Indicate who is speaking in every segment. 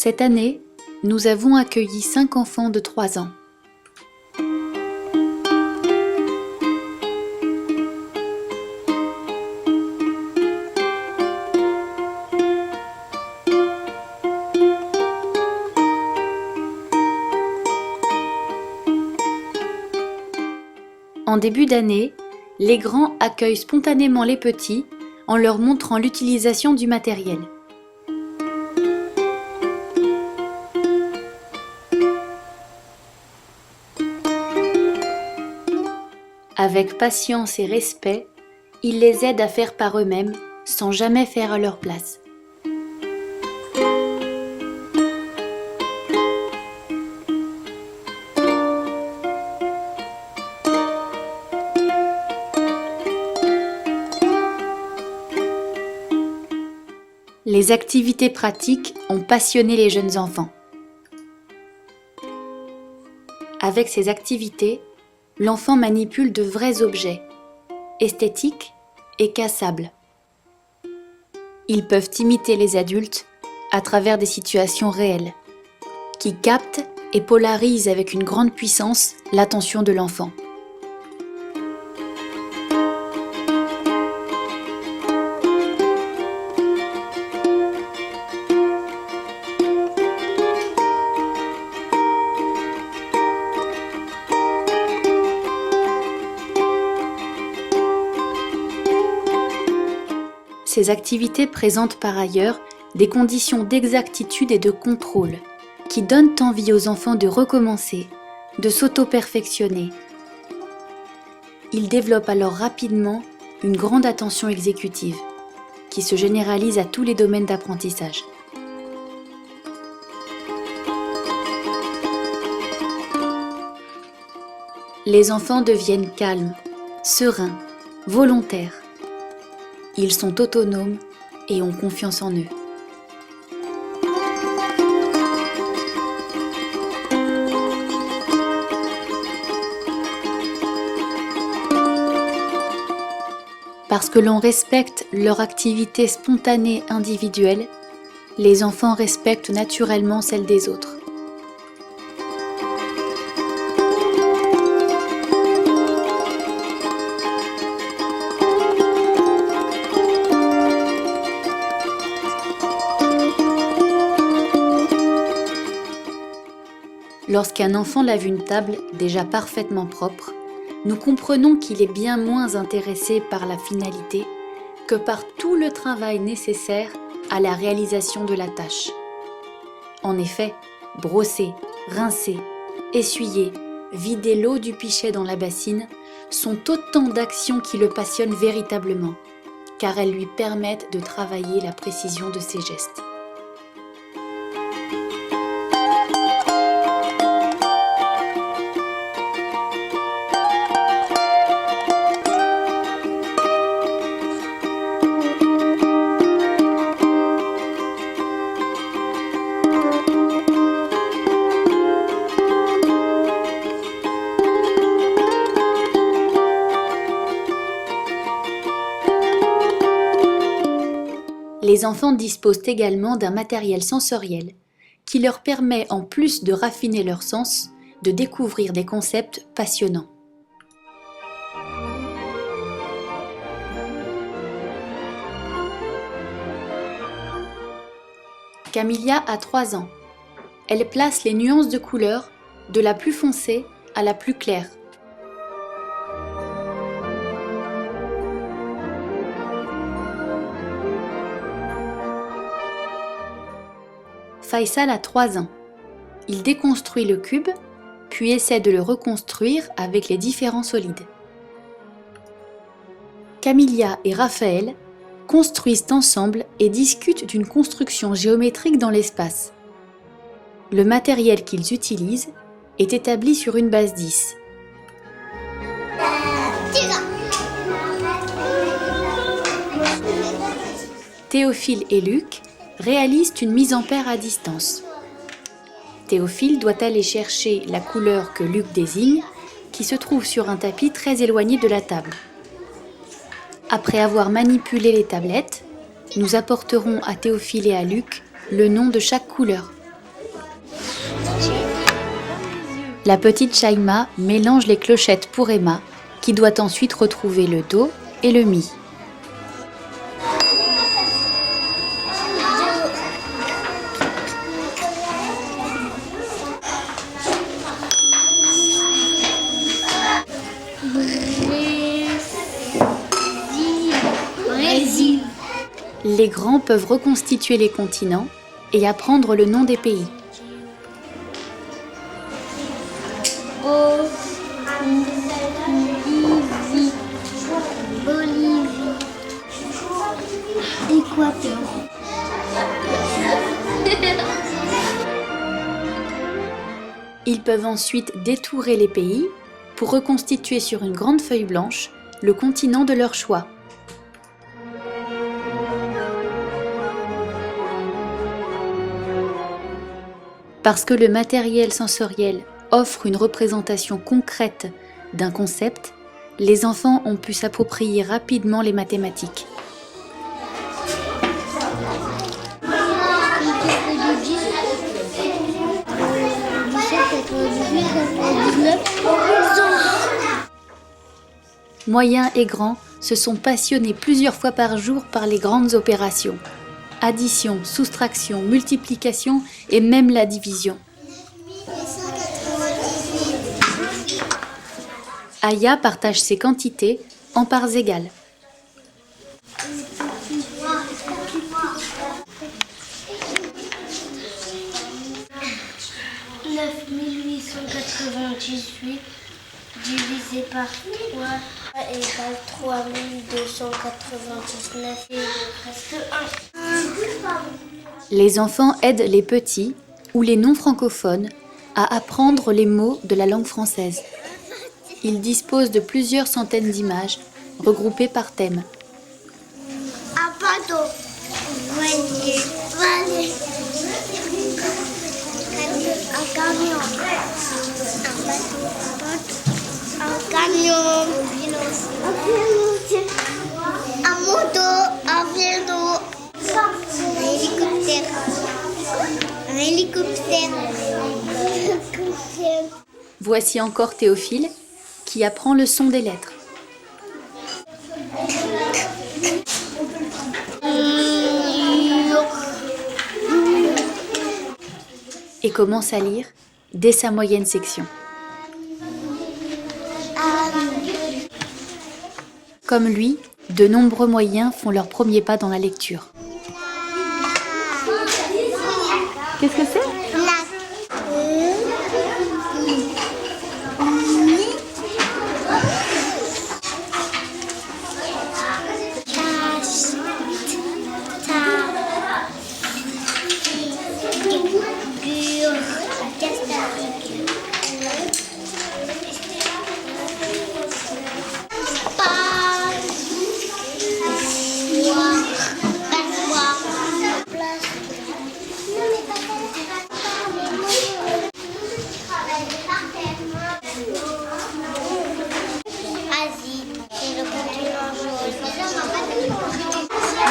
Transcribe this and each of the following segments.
Speaker 1: Cette année, nous avons accueilli 5 enfants de 3 ans. En début d'année, les grands accueillent spontanément les petits en leur montrant l'utilisation du matériel. Avec patience et respect, ils les aident à faire par eux-mêmes sans jamais faire à leur place. Les activités pratiques ont passionné les jeunes enfants. Avec ces activités, l'enfant manipule de vrais objets, esthétiques et cassables. Ils peuvent imiter les adultes à travers des situations réelles, qui captent et polarisent avec une grande puissance l'attention de l'enfant. Ces activités présentent par ailleurs des conditions d'exactitude et de contrôle qui donnent envie aux enfants de recommencer, de s'auto-perfectionner. Ils développent alors rapidement une grande attention exécutive qui se généralise à tous les domaines d'apprentissage. Les enfants deviennent calmes, sereins, volontaires. Ils sont autonomes et ont confiance en eux. Parce que l'on respecte leur activité spontanée individuelle, les enfants respectent naturellement celle des autres. Lorsqu'un enfant lave une table déjà parfaitement propre, nous comprenons qu'il est bien moins intéressé par la finalité que par tout le travail nécessaire à la réalisation de la tâche. En effet, brosser, rincer, essuyer, vider l'eau du pichet dans la bassine sont autant d'actions qui le passionnent véritablement, car elles lui permettent de travailler la précision de ses gestes. Les enfants disposent également d'un matériel sensoriel qui leur permet, en plus de raffiner leurs sens, de découvrir des concepts passionnants. Camilla a 3 ans. Elle place les nuances de couleurs de la plus foncée à la plus claire. Faisal a 3 ans. Il déconstruit le cube, puis essaie de le reconstruire avec les différents solides. Camilla et Raphaël construisent ensemble et discutent d'une construction géométrique dans l'espace. Le matériel qu'ils utilisent est établi sur une base 10. Théophile et Luc réalisent une mise en paire à distance. Théophile doit aller chercher la couleur que Luc désigne, qui se trouve sur un tapis très éloigné de la table. Après avoir manipulé les tablettes, nous apporterons à Théophile et à Luc le nom de chaque couleur. La petite Shaima mélange les clochettes pour Emma, qui doit ensuite retrouver le do et le mi. Les grands peuvent reconstituer les continents et apprendre le nom des pays.
Speaker 2: Bolivie, Équateur.
Speaker 1: Ils peuvent ensuite détourer les pays pour reconstituer sur une grande feuille blanche le continent de leur choix. Parce que le matériel sensoriel offre une représentation concrète d'un concept, les enfants ont pu s'approprier rapidement les mathématiques. Moyens et grands se sont passionnés plusieurs fois par jour par les grandes opérations. Addition, soustraction, multiplication et même la division. Aya partage ses quantités en parts égales. «
Speaker 2: 9898 divisé par 3 égale 3299 et il reste 1. »
Speaker 1: Les enfants aident les petits ou les non-francophones à apprendre les mots de la langue française. Ils disposent de plusieurs centaines d'images regroupées par thème.
Speaker 2: Un bateau, voilier, balai, un camion, un camion, un moto, un vélo, un hélicoptère.
Speaker 1: Voici encore Théophile qui apprend le son des lettres. Et commence à lire dès sa moyenne section. Comme lui, de nombreux moyens font leur premier pas dans la lecture. Qu'est-ce que c'est ?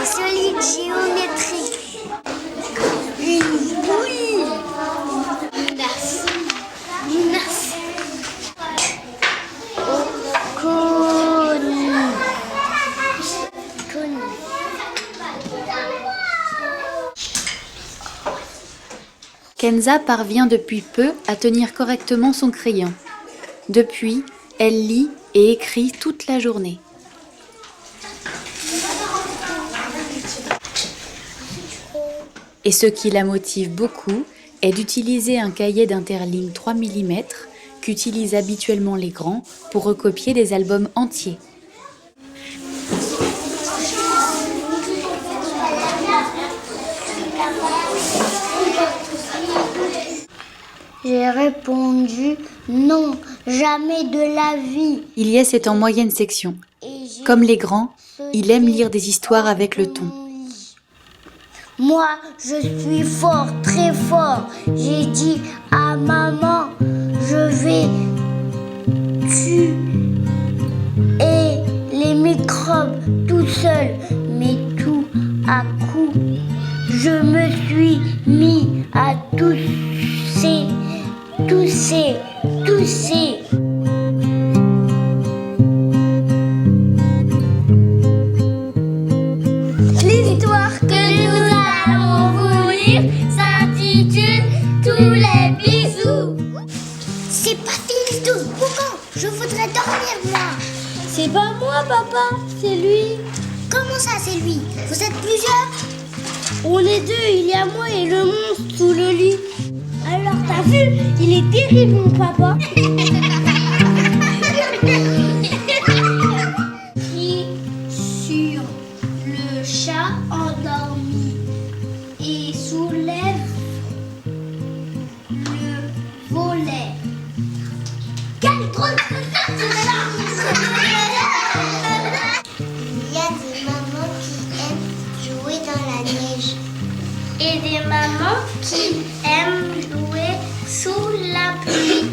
Speaker 2: Solide géométrique. Une boule. Menace. Connu.
Speaker 1: Kenza parvient depuis peu à tenir correctement son crayon. Depuis, elle lit et écrit toute la journée. Et ce qui la motive beaucoup est d'utiliser un cahier d'interligne 3 mm qu'utilisent habituellement les grands pour recopier des albums entiers.
Speaker 2: J'ai répondu non, jamais de la vie.
Speaker 1: Ilyes est en moyenne section. Comme les grands, il aime lire des histoires avec le ton.
Speaker 2: Moi, je suis fort, très fort. J'ai dit à maman, je vais tuer les microbes tout seul. Mais tout à coup, je me suis mis à tousser Toussez, toussez. L'histoire que nous allons vous lire s'intitule Tous les bisous. C'est pas fini tous, Boucan. Je voudrais dormir, moi. C'est pas moi, papa, c'est lui. Comment ça, c'est lui? Vous êtes plusieurs? On est deux, il y a moi et le monstre sous le lit. Alors, t'as vu? Il est terrible, mon papa. Pris sur le chat endormi et soulève le volet. Quel drôle de Il y a des mamans qui aiment jouer dans la neige et des mamans qui aiment jouer sous la pluie.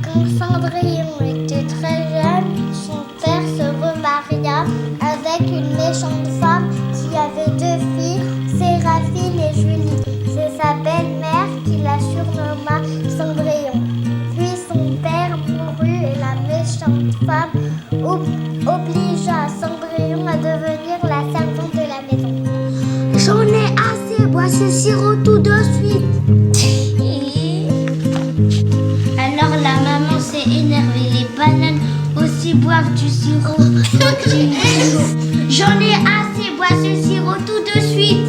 Speaker 2: Quand Cendrillon était très jeune, son père se remaria avec une méchante femme qui avait deux filles, Séraphine et Julie. C'est sa belle-mère qui la surnomma Cendrillon. Puis son père mourut et la méchante femme obligea Cendrillon à devenir la servante de la maison. J'en ai assez, bois ce sirop tout de suite. Alors la maman s'est énervée, les bananes aussi boivent du sirop. J'en ai assez, bois ce sirop tout de suite.